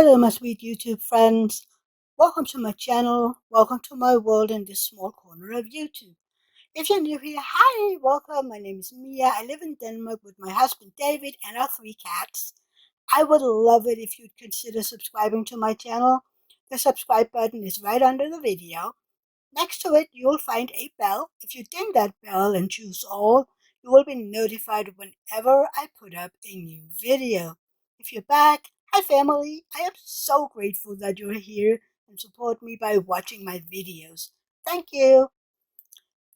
Hello, my sweet YouTube friends. Welcome to my channel. Welcome to my world in this small corner of YouTube. If you're new here, hi, welcome. My name is Mia. I live in Denmark with my husband David and our 3 cats. I would love it if you'd consider subscribing to my channel. The subscribe button is right under the video. Next to it, you'll find a bell. If you ding that bell and choose all, you will be notified whenever I put up a new video. If you're back, hi family, I am so grateful that you're here and support me by watching my videos. Thank you.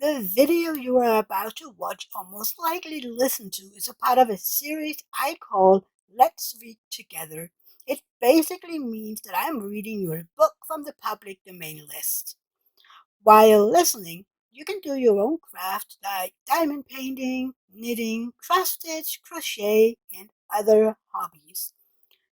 The video you are about to watch or most likely listen to is a part of a series I call Let's Read Together. It basically means that I'm reading your book from the public domain list. While listening, you can do your own craft like diamond painting, knitting, cross stitch, crochet, and other hobbies.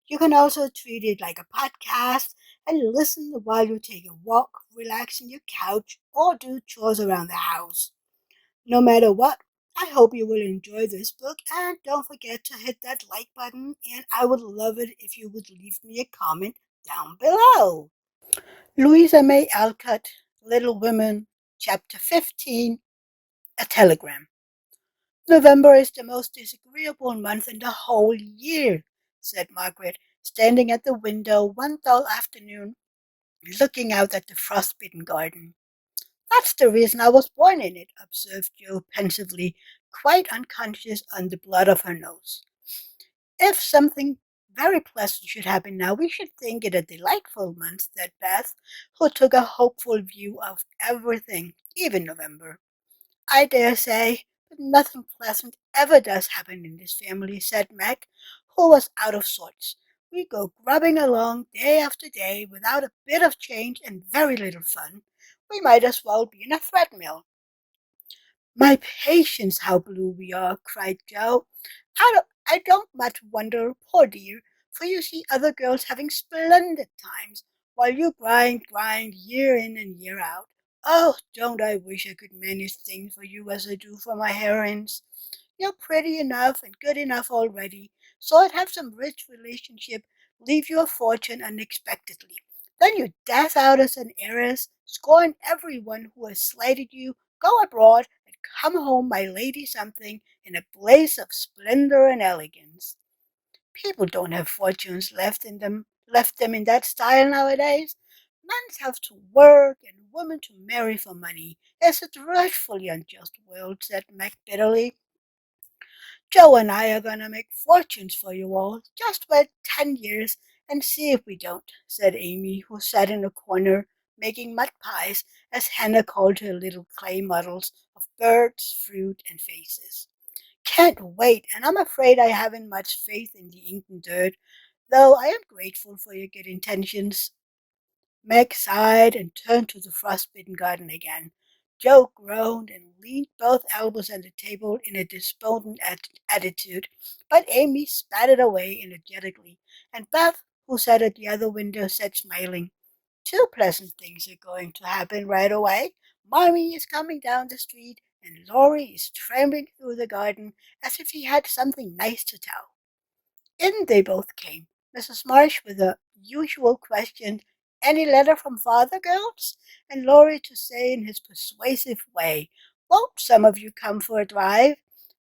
You can also treat it like a podcast and listen while you take a walk, relax on your couch, or do chores around the house. No matter what, I hope you will enjoy this book and don't forget to hit that like button, and I would love it if you would leave me a comment down below. Louisa May Alcott, Little Women, Chapter 15, A Telegram. November is the most disagreeable month in the whole year, said Margaret, standing at the window one dull afternoon, looking out at the frost-bitten garden. That's the reason I was born in it, observed Jo pensively, quite unconscious on the blood of her nose. If something very pleasant should happen now, we should think it a delightful month, said Beth, who took a hopeful view of everything, even November. I dare say, but nothing pleasant ever does happen in this family, said Meg, who was out of sorts. We go grubbing along day after day without a bit of change and very little fun. We might as well be in a threadmill. My patience, how blue we are, cried Jo. I don't much wonder, poor dear, for you see other girls having splendid times, while you grind, year in and year out. Oh, don't I wish I could manage things for you as I do for my heroines. You're pretty enough and good enough already, so I'd have some rich relationship leave you a fortune unexpectedly. Then you dash out as an heiress, scorn everyone who has slighted you, go abroad, and come home my lady something in a blaze of splendor and elegance. People don't have fortunes left them in that style nowadays. Men have to work and women to marry for money. It's a dreadfully unjust world, said Meg bitterly. Jo and I are gonna make fortunes for you all. Just wait 10 years and see if we don't, said Amy, who sat in a corner making mud pies, as Hannah called her little clay models of birds, fruit, and faces. Can't wait, and I'm afraid I haven't much faith in the ink and dirt, though I am grateful for your good intentions. Meg sighed and turned to the frostbitten garden again. Jo groaned and leaned both elbows on the table in a despondent attitude, but Amy spat it away energetically, and Beth, who sat at the other window, said smiling, "Two pleasant things are going to happen right away. Mommy is coming down the street, and Laurie is tramping through the garden as if he had something nice to tell." In they both came, Mrs. Marsh with the usual question, "Any letter from father, girls?" and Laurie to say in his persuasive way, "Won't some of you come for a drive?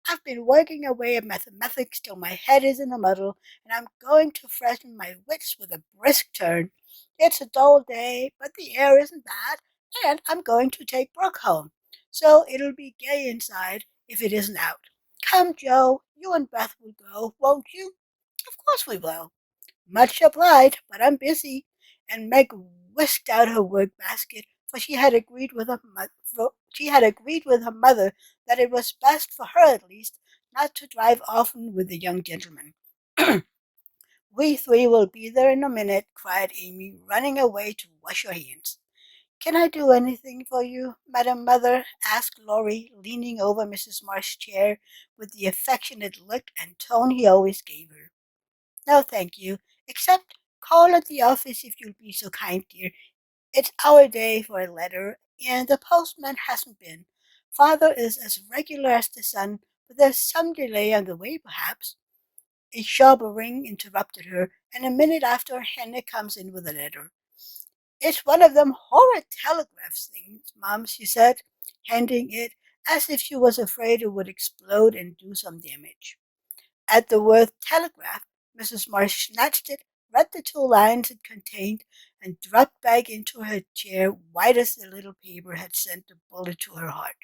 I've been working away at mathematics till my head is in a muddle, and I'm going to freshen my wits with a brisk turn. It's a dull day, but the air isn't bad, and I'm going to take Brooke home, so it'll be gay inside if it isn't out. Come, Jo, you and Beth will go, won't you?" "Of course we will." "Much obliged, but I'm busy." And Meg whisked out her work basket, for she had agreed with her mother that it was best for her at least not to drive often with the young gentleman. "We three will be there in a minute," cried Amy, running away to wash her hands. "Can I do anything for you, Madam Mother?" asked Laurie, leaning over Mrs. Marsh's chair with the affectionate look and tone he always gave her. "No, thank you, except call at the office if you'll be so kind, dear. It's our day for a letter, and the postman hasn't been. Father is as regular as the sun, but there's some delay on the way, perhaps." A sharp ring interrupted her, and a minute after, Hannah comes in with a letter. It's one of them horrid telegraph things, Mom, she said, handing it as if she was afraid it would explode and do some damage. At the word telegraph, Mrs. Marsh snatched it, read the two lines it contained, and dropped back into her chair, white as the little paper had sent a bullet to her heart.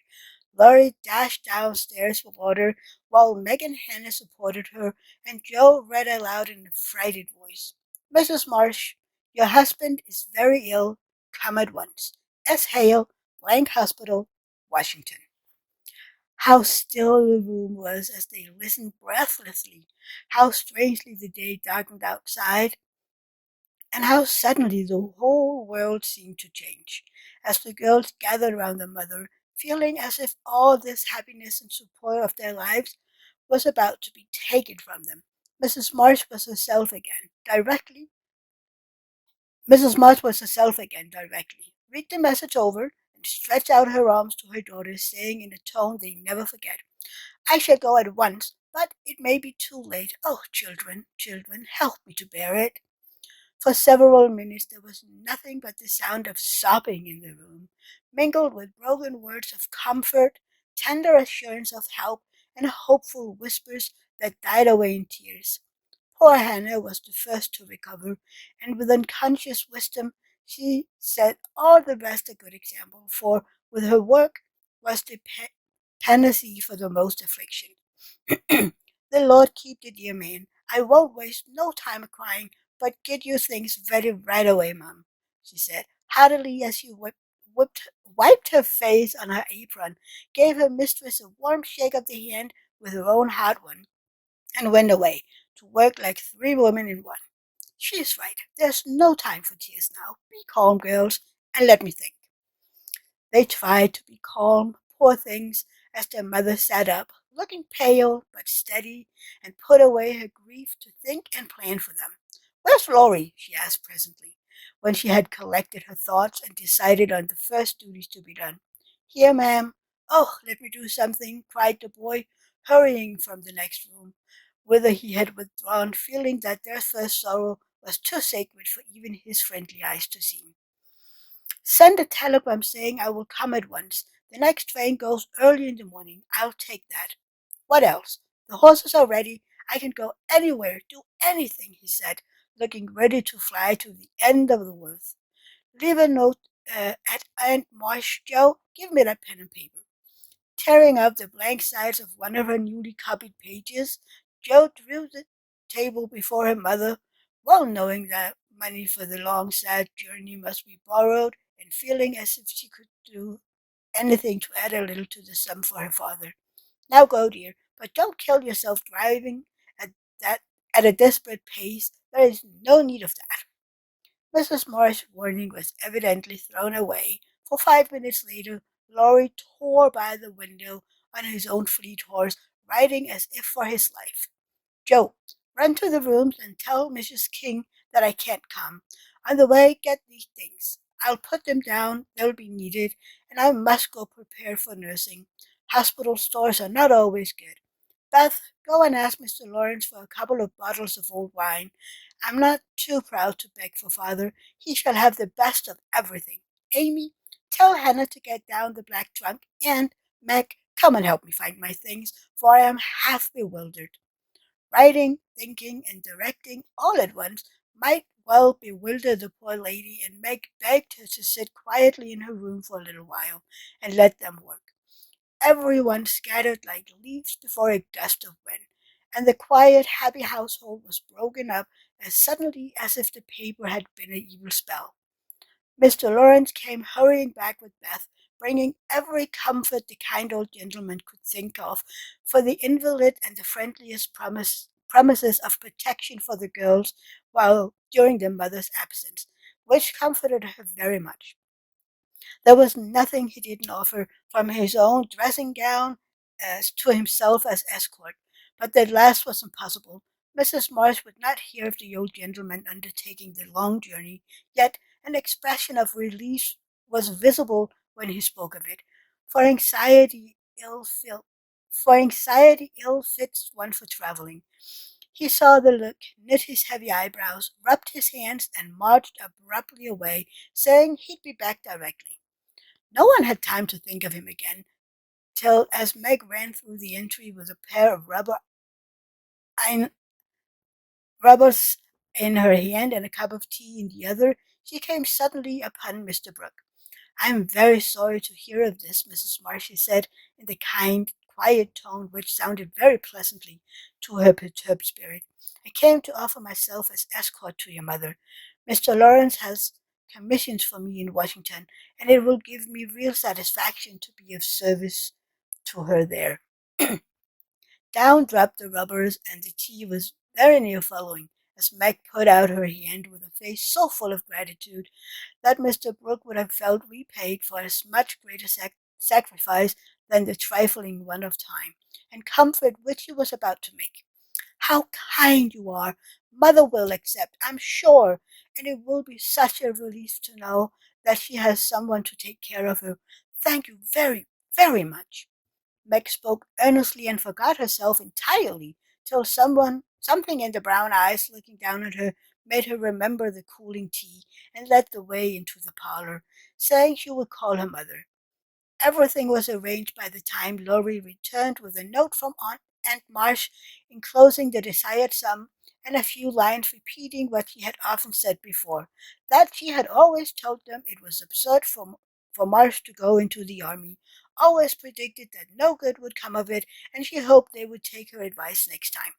Laurie dashed downstairs for water, while Meg and Hannah supported her, and Joe read aloud in a frightened voice. Mrs. Marsh, your husband is very ill. Come at once. S. Hale, Blank Hospital, Washington. How still the room was as they listened breathlessly, how strangely the day darkened outside, and how suddenly the whole world seemed to change, as the girls gathered around their mother, feeling as if all this happiness and support of their lives was about to be taken from them. Mrs. Marsh was herself again, directly. Mrs. Marsh was herself again, directly. Read the message over and stretched out her arms to her daughter, saying in a tone they never forget, I shall go at once, but it may be too late. Oh, children, children, help me to bear it. For several minutes there was nothing but the sound of sobbing in the room, mingled with broken words of comfort, tender assurance of help, and hopeful whispers that died away in tears. Poor Hannah was the first to recover, and with unconscious wisdom she set all the rest a good example, for with her work was the panacea for the most affliction. The Lord keep the dear man. I won't waste no time crying, but get you things ready right away, Mum, she said, heartily as she wiped her face on her apron, gave her mistress a warm shake of the hand with her own hot one, and went away to work like three women in one. She's right. There's no time for tears now. Be calm, girls, and let me think. They tried to be calm, poor things, as their mother sat up, looking pale but steady, and put away her grief to think and plan for them. Where's Laurie? She asked presently, when she had collected her thoughts and decided on the first duties to be done. Here, ma'am. Oh, let me do something, cried the boy, hurrying from the next room, whither he had withdrawn, feeling that their first sorrow was too sacred for even his friendly eyes to see. Send a telegram saying I will come at once. The next train goes early in the morning. I'll take that. What else? The horses are ready. I can go anywhere, do anything, he said, looking ready to fly to the end of the world. Leave a note at Aunt Marsh, Joe. Give me that pen and paper. Tearing up the blank sides of one of her newly copied pages, Jo drew the table before her mother, well knowing that money for the long, sad journey must be borrowed, and feeling as if she could do anything to add a little to the sum for her father. Now go, dear, but don't kill yourself driving at that at a desperate pace. There is no need of that. Mrs. Moore's warning was evidently thrown away, for 5 minutes later Laurie tore by the window on his own fleet horse, riding as if for his life. Joe, run to the rooms and tell Mrs. King that I can't come. On the way, get these things. I'll put them down, they'll be needed, and I must go prepare for nursing. Hospital stores are not always good. Beth, go and ask Mr. Lawrence for a couple of bottles of old wine. I'm not too proud to beg for father. He shall have the best of everything. Amy, tell Hannah to get down the black trunk, and, Meg, come and help me find my things, for I am half bewildered. Writing, thinking, and directing all at once might well bewilder the poor lady, and Meg begged her to sit quietly in her room for a little while, and let them work. Everyone scattered like leaves before a gust of wind, and the quiet, happy household was broken up as suddenly as if the paper had been an evil spell. Mr. Lawrence came hurrying back with Beth, bringing every comfort the kind old gentleman could think of for the invalid and the friendliest promises of protection for the girls while during their mother's absence, which comforted her very much. There was nothing he didn't offer, from his own dressing gown as to himself as escort, but that last was impossible. Mrs. Marsh would not hear of the old gentleman undertaking the long journey, yet an expression of relief was visible when he spoke of it, for anxiety ill fits one for travelling. He saw the look, knit his heavy eyebrows, rubbed his hands, and marched abruptly away, saying he'd be back directly. No one had time to think of him again, till as Meg ran through the entry with a pair of rubbers in her hand and a cup of tea in the other, she came suddenly upon Mr. Brooke. "I am very sorry to hear of this, Mrs. Marsh," he said, in the kind, quiet tone which sounded very pleasantly to her perturbed spirit. "I came to offer myself as escort to your mother. Mr. Lawrence has commissions for me in Washington, and it will give me real satisfaction to be of service to her there." Down dropped the rubbers, and the tea was very near following, as Meg put out her hand with a face so full of gratitude that Mr. Brooke would have felt repaid for a much greater sacrifice than the trifling one of time and comfort which he was about to make. "How kind you are! Mother will accept, I'm sure, and it will be such a relief to know that she has someone to take care of her. Thank you very, very much." Meg spoke earnestly and forgot herself entirely, till something in the brown eyes looking down at her made her remember the cooling tea, and led the way into the parlor, saying she would call her mother. Everything was arranged by the time Laurie returned with a note from Aunt Marsh enclosing the desired sum, and a few lines repeating what she had often said before, that she had always told them it was absurd for Marsh to go into the army, always predicted that no good would come of it, and she hoped they would take her advice next time.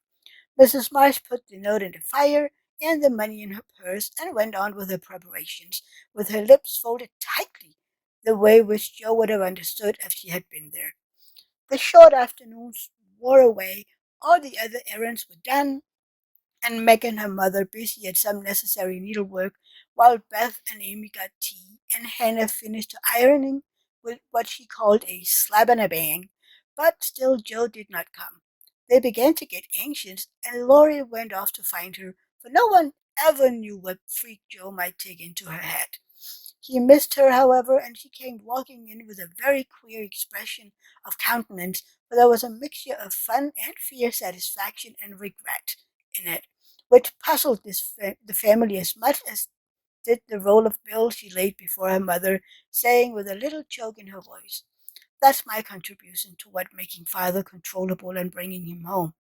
Mrs. Marsh put the note in the fire and the money in her purse, and went on with her preparations, with her lips folded tightly, the way which Jo would have understood if she had been there. The short afternoons wore away, all the other errands were done, and Meg and her mother busy at some necessary needlework, while Beth and Amy got tea, and Hannah finished her ironing with what she called a slab and a bang. But still Jo did not come. They began to get anxious, and Laurie went off to find her, for no one ever knew what freak Jo might take into her head. He missed her, however, and she came walking in with a very queer expression of countenance, for there was a mixture of fun and fierce satisfaction and regret in it, which puzzled the family as much as did the roll of bills she laid before her mother, saying with a little choke in her voice, "That's my contribution toward making father controllable and bringing him home."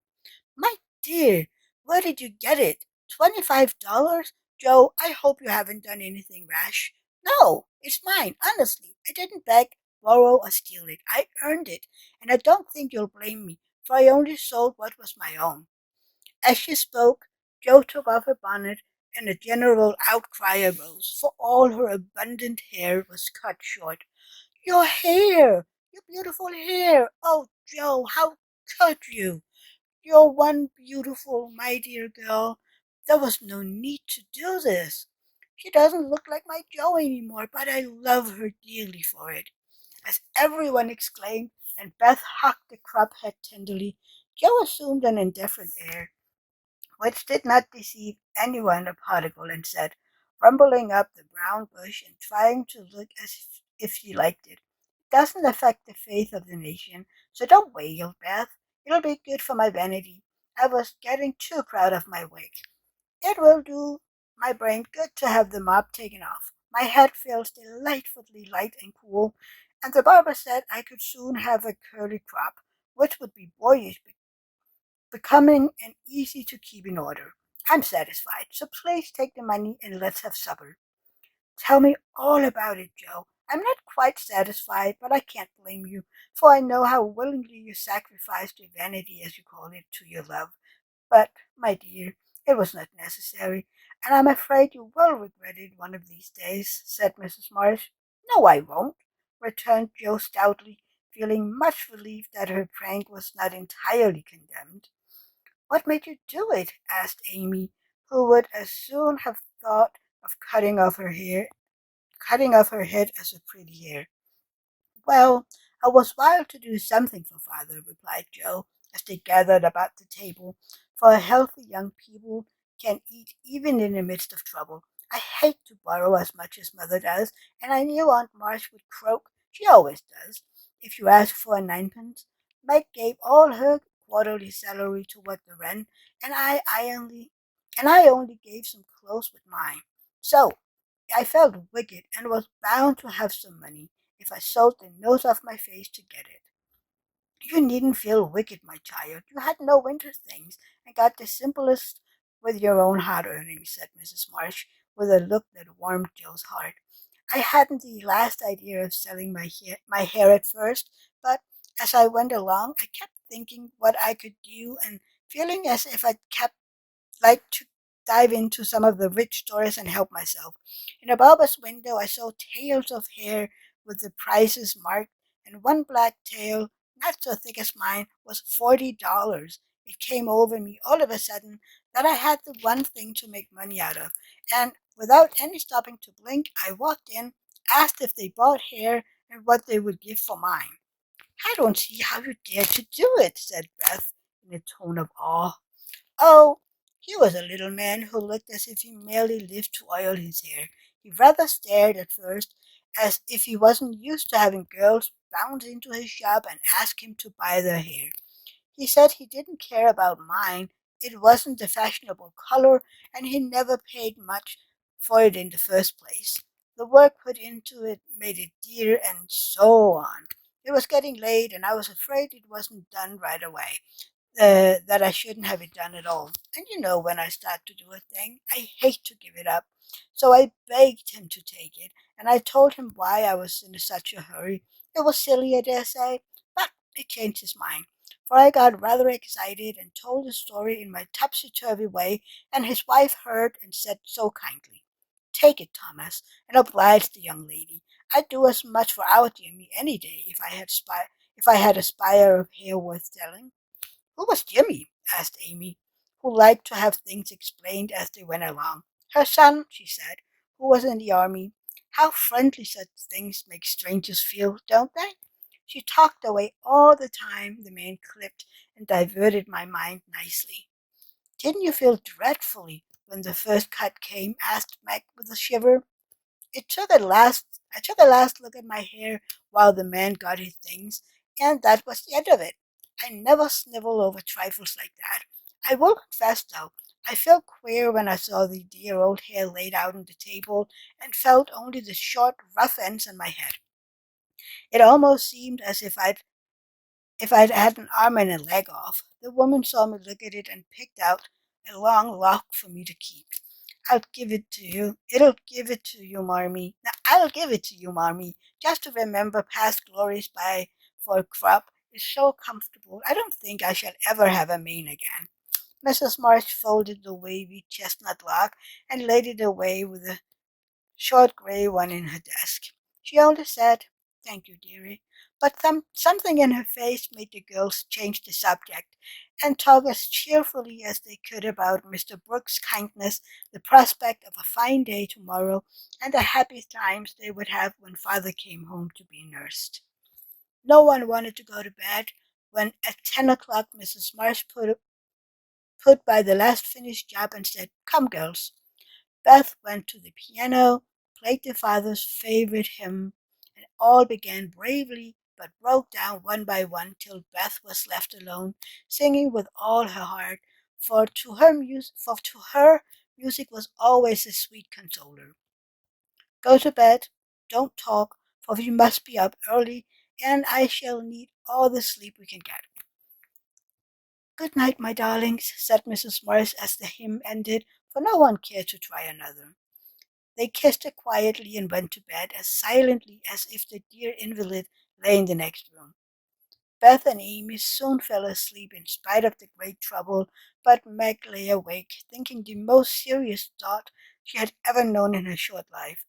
"My dear, where did you get it? $25? Jo, I hope you haven't done anything rash." "No, it's mine, honestly. I didn't beg, borrow, or steal it. I earned it, and I don't think you'll blame me, for I only sold what was my own." As she spoke, Jo took off her bonnet, and a general outcry arose, for all her abundant hair was cut short. "Your hair! Your beautiful hair! Oh, Jo, how could you? You're one beautiful, my dear girl. There was no need to do this. She doesn't look like my Jo any more, but I love her dearly for it." As everyone exclaimed, and Beth hugged the crop head tenderly, Jo assumed an indifferent air, which did not deceive anyone a particle, and said, rumbling up the brown bush and trying to look as if she liked it, "It doesn't affect the faith of the nation, so don't wail, Beth. It'll be good for my vanity. I was getting too proud of my wig. It will do my brain good to have the mop taken off. My head feels delightfully light and cool, and the barber said I could soon have a curly crop, which would be boyish, becoming and easy to keep in order. I'm satisfied, so please take the money and let's have supper." "Tell me all about it, Jo. I'm not quite satisfied, but I can't blame you, for I know how willingly you sacrificed your vanity, as you call it, to your love. But, my dear, it was not necessary, and I'm afraid you will regret it one of these days," said Mrs. Marsh. "No, I won't," returned Jo stoutly, feeling much relieved that her prank was not entirely condemned. "What made you do it?" asked Amy, who would as soon have thought of cutting off her head as a pretty hair. "Well, I was wild to do something for father," replied Jo, as they gathered about the table, for healthy young people can eat even in the midst of trouble. "I hate to borrow as much as mother does, and I knew Aunt Marsh would croak, she always does, if you ask for a ninepence." Meg gave all her quarterly salary toward the rent, and I only gave some clothes with mine. So I felt wicked and was bound to have some money if I sold the nose off my face to get it. You needn't feel wicked, my child. You had no winter things and got the simplest with your own hard earnings, said Mrs. Marsh, with a look that warmed Joe's heart. I hadn't the last idea of selling my hair at first, but as I went along, I kept thinking what I could do and feeling as if I kept like to dive into some of the rich stores and help myself. In a barber's window, I saw tails of hair with the prices marked, and one black tail, not so thick as mine, was $40. It came over me all of a sudden that I had the one thing to make money out of, and without any stopping to blink, I walked in, asked if they bought hair and what they would give for mine. I don't see how you dare to do it, said Beth in a tone of awe. Oh, he was a little man who looked as if he merely lived to oil his hair. He rather stared at first, as if he wasn't used to having girls bounce into his shop and ask him to buy their hair. He said he didn't care about mine. It wasn't the fashionable color, and he never paid much for it in the first place. The work put into it made it dear, and so on. It was getting late, and I was afraid it wasn't done right away, that I shouldn't have it done at all. And when I start to do a thing, I hate to give it up. So I begged him to take it, and I told him why I was in such a hurry. It was silly, I dare say, but it changed his mind. For I got rather excited and told the story in my topsy-turvy way, and his wife heard and said so kindly, "Take it, Thomas, and oblige the young lady. I'd do as much for our Jimmy any day if I had a spire of hair worth telling." "Who was Jimmy?" asked Amy, who liked to have things explained as they went along. "Her son," she said, "who was in the army. How friendly such things make strangers feel, don't they?" She talked away all the time the man clipped and diverted my mind nicely. "Didn't you feel dreadfully when the first cut came?" asked Meg with a shiver. It took a last I took a last look at my hair while the man got his things, and that was the end of it. I never snivel over trifles like that. I will confess, though, I felt queer when I saw the dear old hair laid out on the table and felt only the short, rough ends on my head. It almost seemed as if I'd had an arm and a leg off. The woman saw me look at it and picked out a long lock for me to keep. I'll give it to you. It'll give it to you, Marmee. Now, I'll give it to you, Marmee, just to remember past glories by for a crop. It's so comfortable. I don't think I shall ever have a mane again. Mrs. Marsh folded the wavy chestnut lock and laid it away with a short gray one in her desk. She only said, "Thank you, dearie," but something in her face made the girls change the subject and talk as cheerfully as they could about Mr. Brooks' kindness, the prospect of a fine day tomorrow, and the happy times they would have when father came home to be nursed. No one wanted to go to bed when at 10 o'clock Mrs. Marsh put by the last finished job and said, "Come, girls." Beth went to the piano, played the father's favorite hymn, and all began bravely, but broke down one by one till Beth was left alone, singing with all her heart, for to her music was always a sweet consoler. "Go to bed, don't talk, for we must be up early, and I shall need all the sleep we can get." "Good night, my darlings," said Mrs. Morris as the hymn ended, for no one cared to try another. They kissed her quietly and went to bed as silently as if the dear invalid lay in the next room. Beth and Amy soon fell asleep in spite of the great trouble, but Meg lay awake, thinking the most serious thought she had ever known in her short life.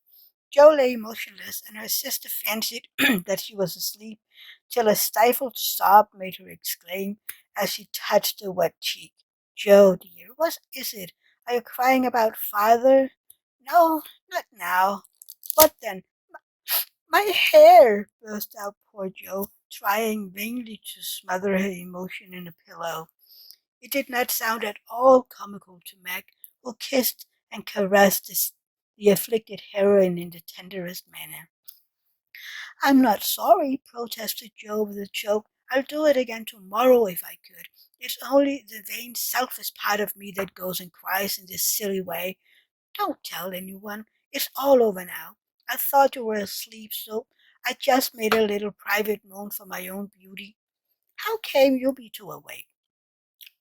Jo lay motionless, and her sister fancied that she was asleep, till a stifled sob made her exclaim, as she touched the wet cheek, "Jo, dear, what is it? Are you crying about father?" "No, not now." "What then?" "My hair!" burst out poor Jo, trying vainly to smother her emotion in a pillow. It did not sound at all comical to Meg, who kissed and caressed the afflicted heroine in the tenderest manner. "I'm not sorry," protested Jo with a choke. "I'll do it again tomorrow if I could. It's only the vain, selfish part of me that goes and cries in this silly way. Don't tell anyone. It's all over now. I thought you were asleep, so I just made a little private moan for my own beauty. How came you be too awake?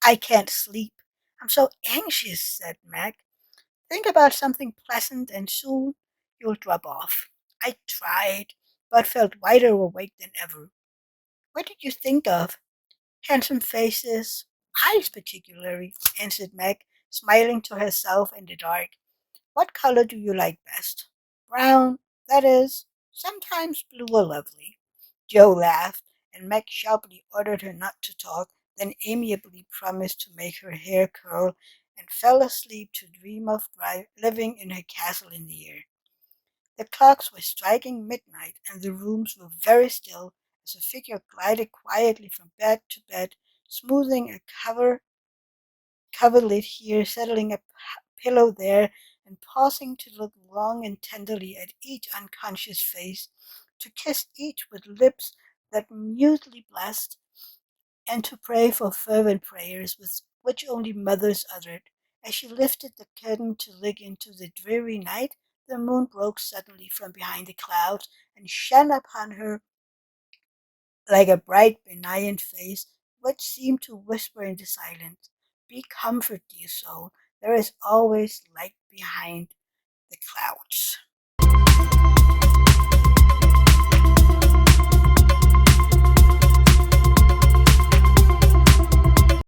I can't sleep. I'm so anxious, said Meg. Think about something pleasant and soon you'll drop off. I tried, but felt wider awake than ever. What did you think of? Handsome faces, eyes particularly, answered Meg, smiling to herself in the dark. What color do you like best? Brown, that is. Sometimes blue are lovely. Joe laughed, and Meg sharply ordered her not to talk, then amiably promised to make her hair curl, and fell asleep to dream of living in her castle in the air. The clocks were striking midnight, and the rooms were very still as a figure glided quietly from bed to bed, smoothing a coverlid here, settling a pillow there, and pausing to look long and tenderly at each unconscious face, to kiss each with lips that mutely blessed, and to pray for fervent prayers which only mothers uttered. As she lifted the curtain to look into the dreary night, the moon broke suddenly from behind the clouds and shone upon her like a bright, benign face which seemed to whisper in the silence, "Be comforted, dear soul. There is always light behind the clouds."